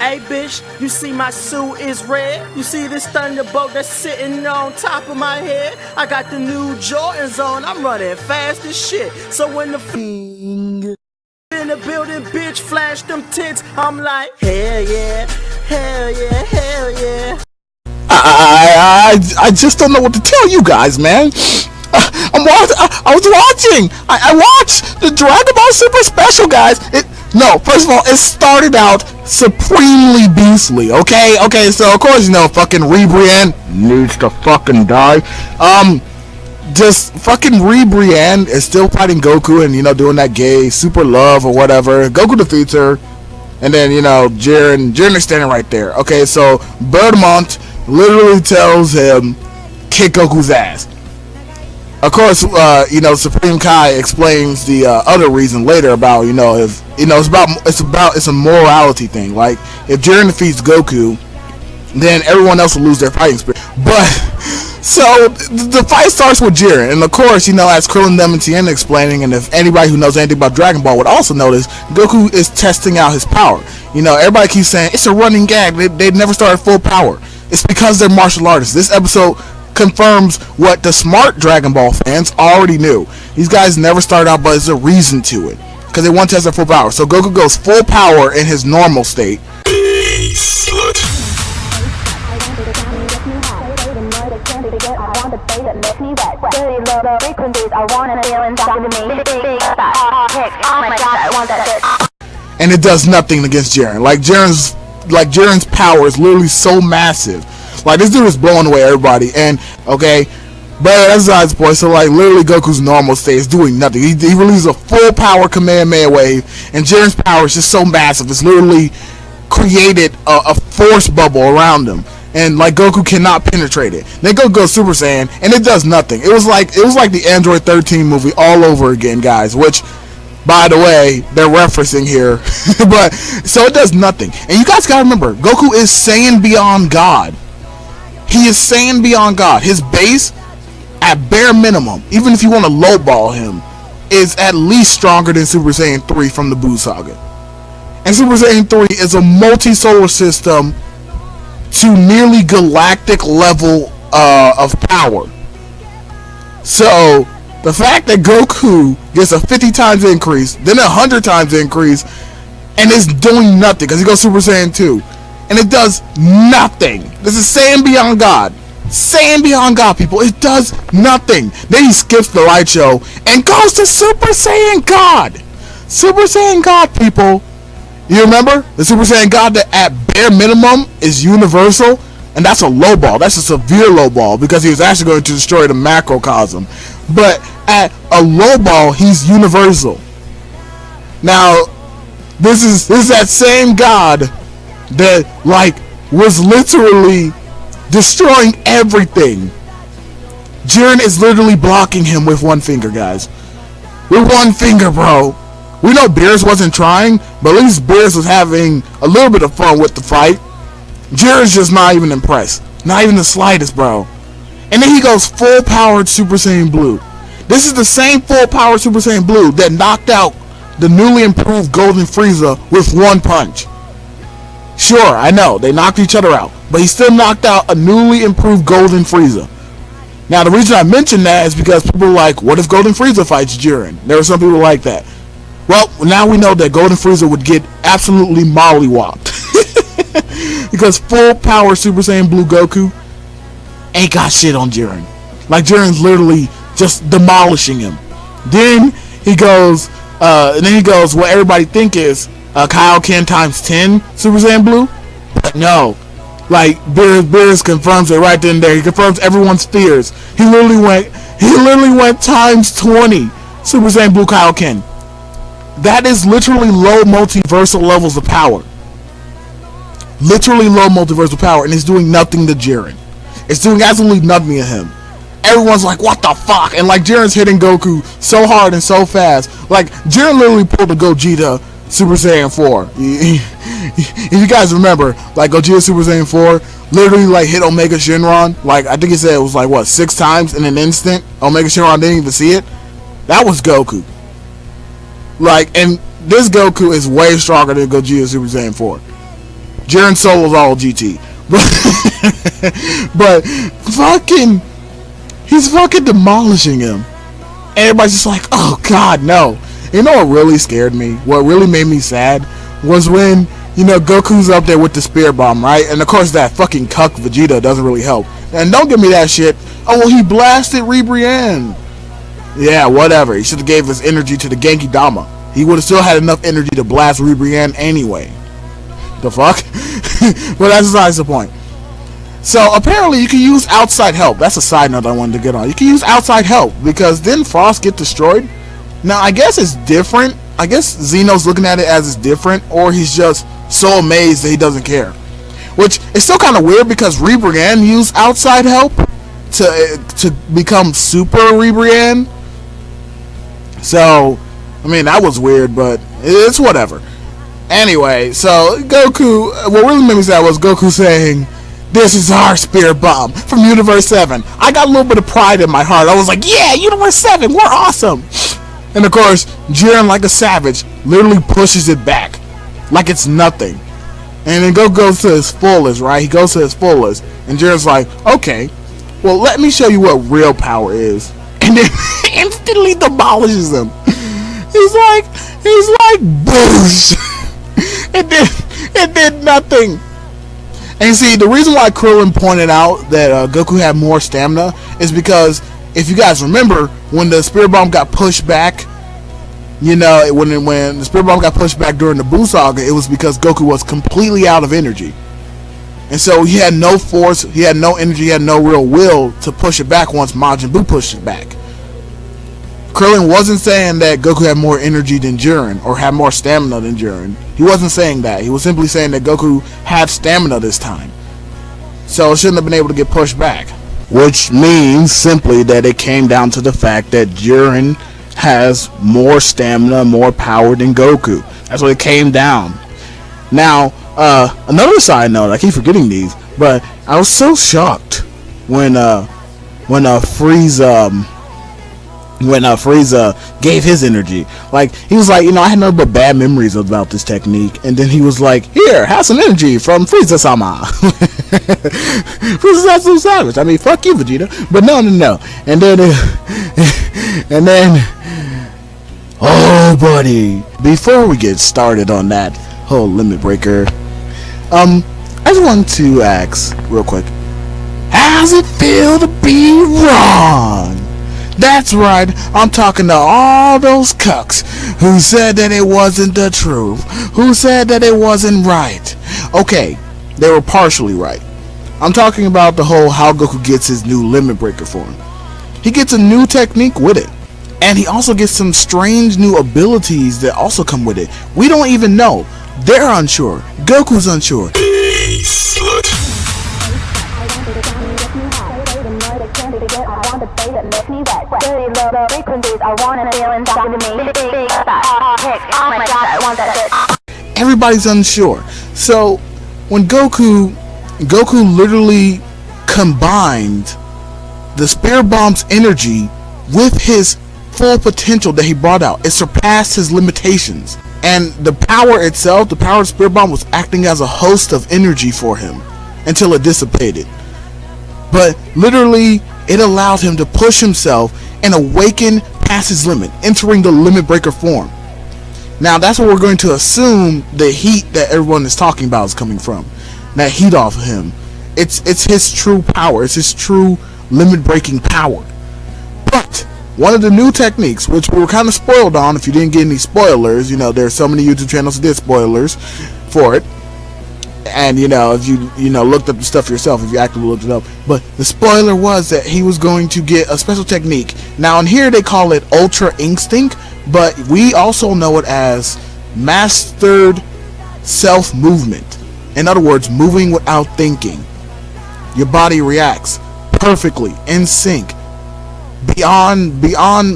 Hey bitch, you see my suit is red? You see this thunderbolt that's sitting on top of my head? I got the new Jordans on, I'm running fast as shit. So when the in the building, bitch, flash them tits, I'm like, hell yeah, hell yeah, hell yeah. I just don't know what to tell you guys, man. I was watching. I watched the Dragon Ball Super Special, guys. No, first of all, it started out supremely beastly, okay? Okay, so of course, you know, fucking Ribrianne needs to fucking die. Just fucking Ribrianne is still fighting Goku and, you know, doing that gay super love or whatever. Goku defeats her, and then, you know, Jiren is standing right there. Okay, so Bertamont literally tells him, kick Goku's ass. Of course, you know, Supreme Kai explains the other reason later about, you know, if you know, it's a morality thing. Like, if Jiren defeats Goku, then everyone else will lose their fighting spirit. But so the fight starts with Jiren, and of course, you know, as Krillin, them, and Tien explaining, and if anybody who knows anything about Dragon Ball would also notice, Goku is testing out his power. You know, everybody keeps saying it's a running gag. They never started full power. It's because they're martial artists. This episode confirms what the smart Dragon Ball fans already knew. These guys never started out, but there's a reason to it, because they want to test their full power. So Goku goes full power in his normal state. And it does nothing against Jiren. Like Jiren's power is literally so massive. Like, this dude is blowing away everybody, and, okay, but that's besides the point. So, like, literally Goku's normal state is doing nothing. He releases a full power Kamehameha wave, and Jiren's power is just so massive, it's literally created a force bubble around him, and, like, Goku cannot penetrate it. Then Goku goes Super Saiyan, and it does nothing. It was like the Android 13 movie all over again, guys, which, by the way, they're referencing here. But, so it does nothing. And you guys gotta remember, Goku is Saiyan beyond God. He is Saiyan beyond God. His base, at bare minimum, even if you want to lowball him, is at least stronger than Super Saiyan 3 from the Buu Saga. And Super Saiyan 3 is a multi-solar system to nearly galactic level of power. So, the fact that Goku gets a 50 times increase, then a 100 times increase, and is doing nothing, because he goes Super Saiyan 2. And it does nothing. This is Saiyan beyond God. Saiyan beyond God, people. It does nothing. Then he skips the light show and goes to Super Saiyan God. Super Saiyan God, people. You remember? The Super Saiyan God that at bare minimum is universal. And that's a low ball. That's a severe low ball, because he was actually going to destroy the macrocosm. But at a low ball, he's universal. Now, this is that same God that, like, was literally destroying everything. Jiren is literally blocking him with one finger, guys. With one finger, bro. We know Beerus wasn't trying, but at least Beerus was having a little bit of fun with the fight. Jiren's just not even impressed. Not even the slightest, bro. And then he goes full powered Super Saiyan Blue. This is the same full powered Super Saiyan Blue that knocked out the newly improved Golden Frieza with one punch. Sure, I know, they knocked each other out, but he still knocked out a newly improved Golden Frieza. Now, the reason I mention that is because people are like, what if Golden Frieza fights Jiren? There are some people like that. Well, now we know that Golden Frieza would get absolutely mollywopped. Because full power Super Saiyan Blue Goku ain't got shit on Jiren. Like, Jiren's literally just demolishing him. Then he goes, what everybody think is Kaioken times 10 Super Saiyan Blue. But no, like, Beerus confirms it right then and there. He confirms everyone's fears. He literally went times 20 Super Saiyan Blue Kaioken. That is literally low multiversal levels of power. Literally low multiversal power, and it's doing nothing to Jiren. It's doing absolutely nothing to him. Everyone's like, what the fuck? And, like, Jiren's hitting Goku so hard and so fast. Like, Jiren literally pulled a Gogeta Super Saiyan 4. If you guys remember, like, Gogeta Super Saiyan 4 literally, like, hit Omega Shenron. Like, I think he said it was, like, what, 6 times in an instant? Omega Shenron didn't even see it. That was Goku. Like, and this Goku is way stronger than Gogeta Super Saiyan 4. Jiren Solo's all GT. But fucking, he's fucking demolishing him. Everybody's just like, oh god, no. You know what really scared me? What really made me sad was when, you know, Goku's up there with the spear bomb, right? And of course that fucking cuck Vegeta doesn't really help. And don't give me that shit. Oh, well, he blasted Ribrianne. Yeah, whatever. He should have gave his energy to the Genki Dama. He would have still had enough energy to blast Ribrianne anyway. The fuck? But that's besides the point. So apparently you can use outside help. That's a side note I wanted to get on. You can use outside help because didn't Frost get destroyed? Now I guess it's different. I guess Zeno's looking at it as it's different, or he's just so amazed that he doesn't care. Which is still kind of weird because Ribrianne used outside help to become Super Ribrianne. So I mean that was weird, but it's whatever. Anyway, so Goku, what really made me sad was Goku saying, "This is our spear bomb from Universe 7. I got a little bit of pride in my heart. I was like, yeah, Universe 7, we're awesome. And of course, Jiren, like a savage, literally pushes it back like it's nothing. And then Goku goes to his fullest, right? He goes to his fullest. And Jiren's like, okay, well, let me show you what real power is. And then instantly demolishes him. He's like, boosh. It did nothing. And see, the reason why Krillin pointed out that Goku had more stamina is because, if you guys remember, when the Spirit Bomb got pushed back, you know, when the Spirit Bomb got pushed back during the Buu Saga, it was because Goku was completely out of energy. And so he had no force, he had no energy, he had no real will to push it back once Majin Buu pushed it back. Krillin wasn't saying that Goku had more energy than Jiren, or had more stamina than Jiren. He wasn't saying that. He was simply saying that Goku had stamina this time. So it shouldn't have been able to get pushed back. Which means simply that it came down to the fact that Jiren has more stamina, more power than Goku. That's what it came down. Now, another side note, I keep forgetting these, but I was so shocked when Frieza gave his energy. Like, he was like, you know, I had nothing but bad memories about this technique. And then he was like, here, have some energy from Frieza-sama. Frieza's so savage. I mean, fuck you, Vegeta. But no. And then, oh, buddy. Before we get started on that whole limit breaker, I just wanted to ask real quick, how's it feel to be wrong? That's right, I'm talking to all those cucks who said that it wasn't the truth, who said that it wasn't right. Okay, they were partially right. I'm talking about the whole how Goku gets his new limit breaker form. He gets a new technique with it, and he also gets some strange new abilities that also come with it. We don't even know. They're unsure. Goku's unsure. Everybody's unsure. So when Goku literally combined the Spirit Bomb's energy with his full potential that he brought out, it surpassed his limitations. And the power itself, the power of Spirit Bomb, was acting as a host of energy for him until it dissipated. But literally, it allowed him to push himself and awaken past his limit, entering the limit breaker form. Now, that's what we're going to assume the heat that everyone is talking about is coming from. That heat off of him. It's his true power. It's his true limit breaking power. But one of the new techniques, which we were kind of spoiled on, if you didn't get any spoilers, you know, there's so many YouTube channels that did spoilers for it. And, you know, if you looked up the stuff yourself, if you actively looked it up. But the spoiler was that he was going to get a special technique. Now, in here they call it Ultra Instinct, but we also know it as Mastered Self-Movement. In other words, moving without thinking. Your body reacts perfectly, in sync, beyond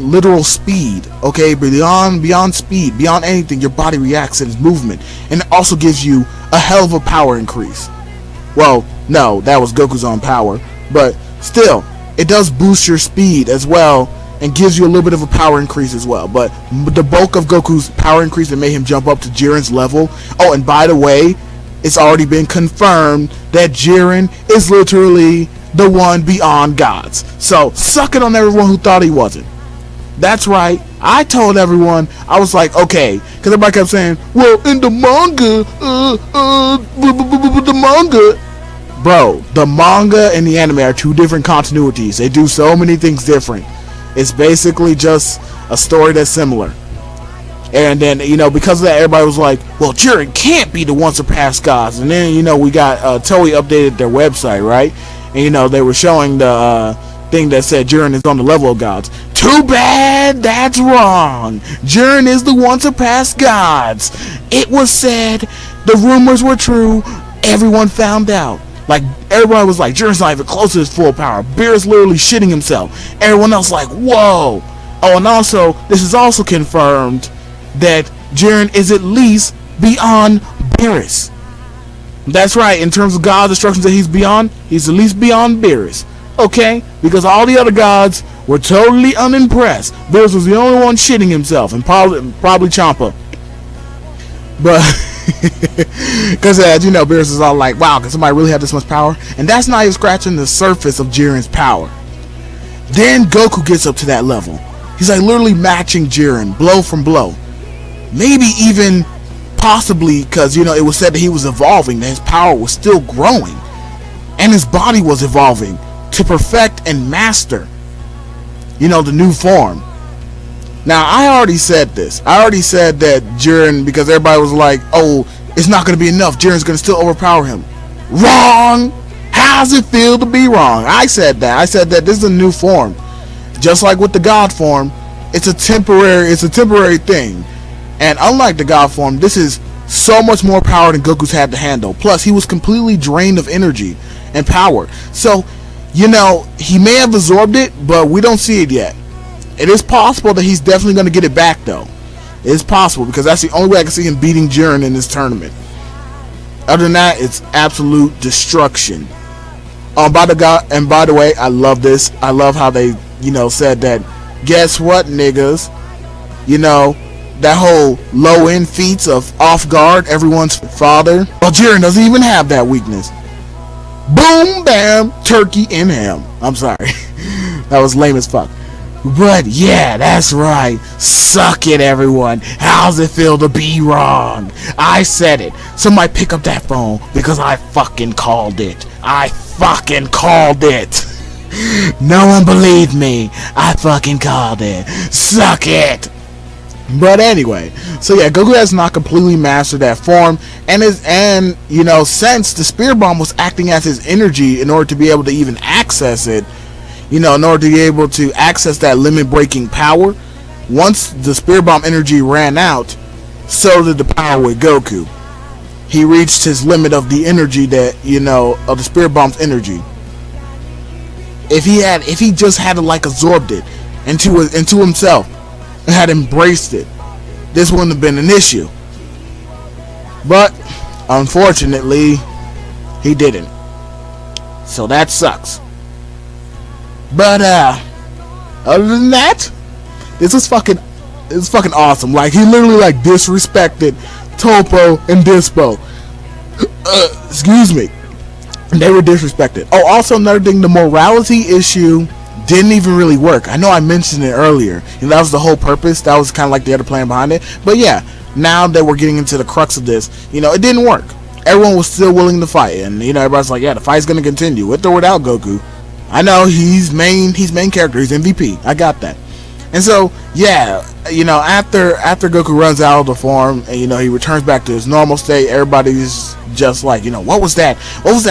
literal speed, okay? Beyond speed, beyond anything, your body reacts in its movement. And it also gives you a hell of a power increase. Well, no, that was Goku's own power, but still, it does boost your speed as well and gives you a little bit of a power increase as well. But the bulk of Goku's power increase that made him jump up to Jiren's level, oh, and by the way, it's already been confirmed that Jiren is literally the one beyond gods. So suck it on everyone who thought he wasn't. That's right. I told everyone, I was like, okay, because everybody kept saying, well, in the manga, the manga. Bro, the manga and the anime are two different continuities. They do so many things different. It's basically just a story that's similar. And then, you know, because of that, everybody was like, well, Jiren can't be the one surpassed gods. And then, you know, we got Toei updated their website, right? And, you know, they were showing the thing that said Jiren is on the level of gods. Too bad, that's wrong. Jiren is the one surpassed gods. It was said, the rumors were true, everyone found out. Like, everybody was like, Jiren's not even close to his full power. Beerus literally shitting himself. Everyone else like, whoa. Oh, and also, this is also confirmed that Jiren is at least beyond Beerus. That's right, in terms of God's instructions that he's beyond, he's at least beyond Beerus. Okay? Because all the other gods were totally unimpressed. Beerus was the only one shitting himself, and probably Champa. But, because as you know, Beerus is all like, wow, can somebody really have this much power? And that's not even scratching the surface of Jiren's power. Then Goku gets up to that level. He's like literally matching Jiren, blow from blow. Maybe even possibly because, you know, it was said that he was evolving, that his power was still growing. And his body was evolving to perfect and master, you know, the new form. Now, I already said this. I already said that Jiren, because everybody was like, oh, it's not going to be enough. Jiren's going to still overpower him. Wrong! How does it feel to be wrong? I said that. I said that this is a new form. Just like with the God form, it's a temporary thing. And unlike the God form, this is so much more power than Goku's had to handle. Plus, he was completely drained of energy and power. So, you know, he may have absorbed it, but we don't see it yet. It is possible that he's definitely going to get it back, though. It is possible, because that's the only way I can see him beating Jiren in this tournament. Other than that, it's absolute destruction. By the way, I love this. I love how they, you know, said that, guess what, niggas? You know, that whole low-end feats of off guard, everyone's father. Well, Jiren doesn't even have that weakness. Boom, bam, turkey and ham. I'm sorry. That was lame as fuck. But yeah, that's right. Suck it, everyone. How's it feel to be wrong? I said it. Somebody pick up that phone because I fucking called it. I fucking called it. No one believed me. I fucking called it. Suck it. But anyway, so yeah, Goku has not completely mastered that form, and you know, since the Spirit Bomb was acting as his energy in order to be able to even access it, you know, in order to be able to access that limit breaking power, once the Spirit Bomb energy ran out, so did the power with Goku. He reached his limit of the energy that, you know, of the Spirit Bomb's energy. If he just had like absorbed it into himself and had embraced it, this wouldn't have been an issue. But unfortunately, he didn't. So that sucks. But other than that, this was fucking awesome. Like, he literally like disrespected Topo and Dispo. Excuse me. They were disrespected. Oh, also another thing, the morality issue didn't even really work. I know I mentioned it earlier, and that was the whole purpose. That was kind of like the other plan behind it. But yeah, now that we're getting into the crux of this, you know, it didn't work. Everyone was still willing to fight, and you know, everybody's like, yeah, the fight's gonna continue with or without Goku. I know he's main character, he's MVP. I got that. And so yeah, you know, after Goku runs out of the form and, you know, he returns back to his normal state, everybody's just like, you know, what was that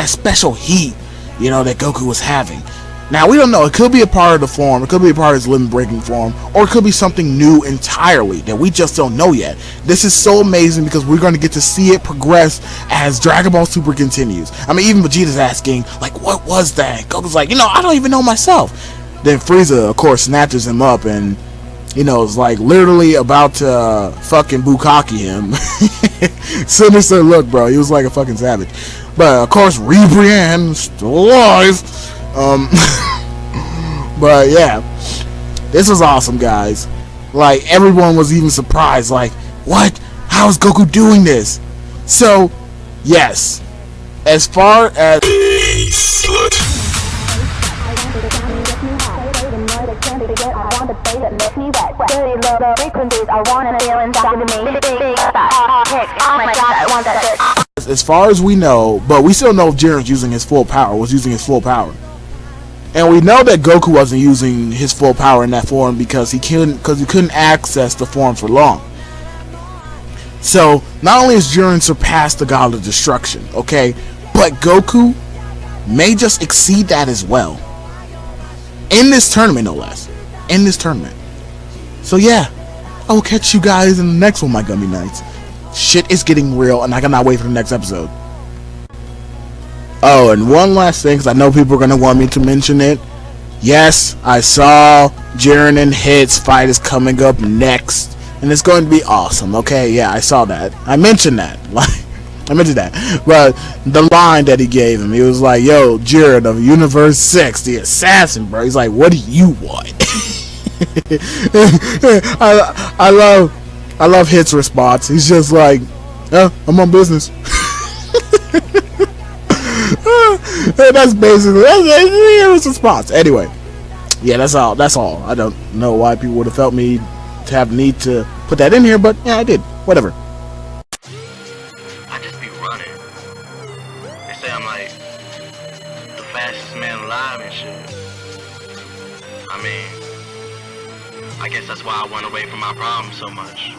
special heat, you know, that Goku was having? Now, we don't know. It could be a part of the form. It could be a part of his limit-breaking form. Or it could be something new entirely that we just don't know yet. This is so amazing because we're going to get to see it progress as Dragon Ball Super continues. I mean, even Vegeta's asking, like, what was that? Goku's like, you know, I don't even know myself. Then Frieza, of course, snatches him up and, you know, is like literally about to fucking bukkake him. Sinister look, bro. He was like a fucking savage. But, of course, Ribrianne, still alive. But yeah, this was awesome, guys. Like, everyone was even surprised, like, what? How is Goku doing this? So yes, as far as as far as we know, but we still know if Jiren's using his full power, was using his full power. And we know that Goku wasn't using his full power in that form because he couldn't access the form for long. So not only has Jiren surpassed the God of Destruction, okay, but Goku may just exceed that as well. In this tournament, no less. In this tournament. So yeah, I will catch you guys in the next one, my Gummy Knights. Shit is getting real, and I cannot wait for the next episode. Oh, and one last thing, because I know people are going to want me to mention it. Yes, I saw Jiren and Hit's fight is coming up next, and it's going to be awesome. Okay, yeah, I saw that. I mentioned that. I mentioned that. But the line that he gave him, he was like, yo, Jiren of Universe 6, the assassin, bro. He's like, what do you want? I love Hit's response. He's just like, I'm on business. That's basically his response. Anyway, yeah, that's all. I don't know why people would have felt me to have need to put that in here, but yeah, I did. Whatever. I just be running. They say I'm like the fastest man alive and shit. I mean, I guess that's why I run away from my problems so much.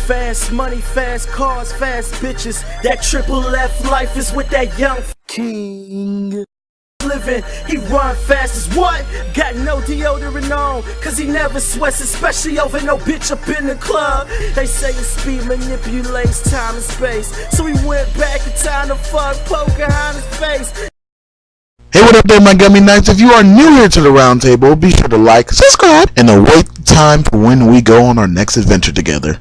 Fast money, fast cars, fast bitches. That triple F life is with that young king. Living, he run fast as what? Got no deodorant on, cause he never sweats, especially over no bitch up in the club. They say his speed manipulates time and space, so he went back in time to fuck Pocahontas' face. Hey, what up there, my Gummy Knights? If you are new here to the round table, be sure to like, subscribe, and await the time for when we go on our next adventure together.